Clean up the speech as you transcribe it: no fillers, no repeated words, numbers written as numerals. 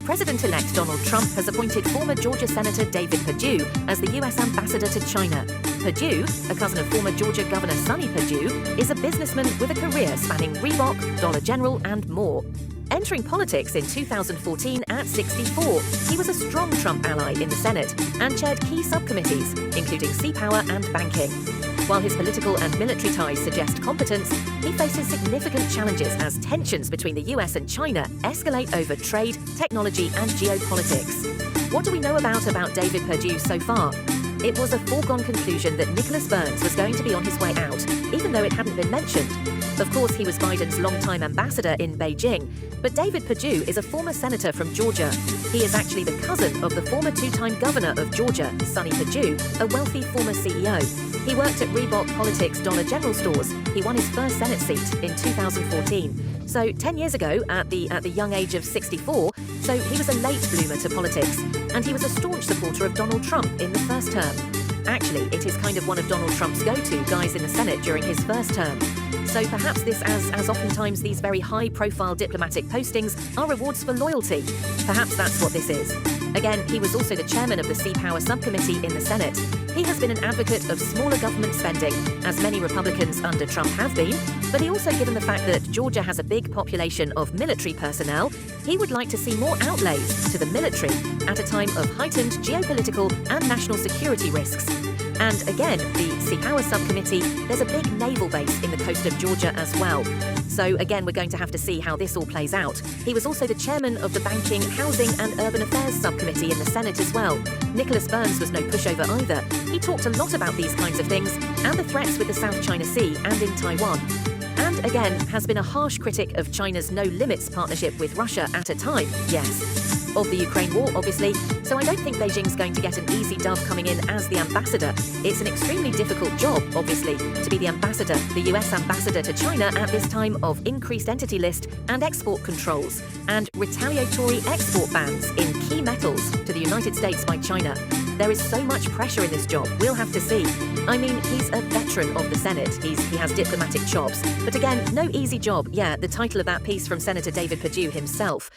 President-elect Donald Trump has appointed former Georgia Senator David Perdue as the U.S. ambassador to China. Perdue, a cousin of former Georgia Governor Sonny Perdue, is a businessman with a career spanning Reebok, Dollar General, and more. Entering politics in 2014 at 64, he was a strong Trump ally in the Senate and chaired key subcommittees, including sea power and banking. While his political and military ties suggest competence, he faces significant challenges as tensions between the US and China escalate over trade, technology, and geopolitics. What do we know about David Perdue so far? It was a foregone conclusion that Nicholas Burns was going to be on his way out, even though it hadn't been mentioned. Of course, he was Biden's longtime ambassador in Beijing, but David Perdue is a former senator from Georgia. He is actually the cousin of the former two-time governor of Georgia, Sonny Perdue, a wealthy former CEO. He worked at Reebok Politics Dollar General stores. He won his first Senate seat in 2014. So 10 years ago, at the young age of 64, so he was a late bloomer to politics, and he was a staunch supporter of Donald Trump in the first term. Actually, it is kind of one of Donald Trump's go-to guys in the Senate during his first term. So perhaps this, as oftentimes these very high-profile diplomatic postings are rewards for loyalty. Perhaps that's what this is. Again, he was also the chairman of the Sea Power Subcommittee in the Senate. He has been an advocate of smaller government spending, as many Republicans under Trump have been, but he also, given the fact that Georgia has a big population of military personnel, he would like to see more outlays to the military at a time of heightened geopolitical and national security risks. And again, the Sea Power Subcommittee, there's a big naval base in the coast of Georgia as well. So again, we're going to have to see how this all plays out. He was also the chairman of the Banking, Housing and Urban Affairs Subcommittee in the Senate as well. Nicholas Burns was no pushover either. He talked a lot about these kinds of things and the threats with the South China Sea and in Taiwan. And again, has been a harsh critic of China's no-limits partnership with Russia at a time, yes. Of the Ukraine war, obviously, so I don't think Beijing's going to get an easy dove coming in as the ambassador. It's an extremely difficult job, obviously, to be the ambassador, the US ambassador to China at this time of increased entity list and export controls and retaliatory export bans in key metals to the United States by China. There is so much pressure in this job, we'll have to see. I mean, he's a veteran of the Senate. He has diplomatic chops. But again, no easy job. Yeah, the title of that piece from Senator David Perdue himself.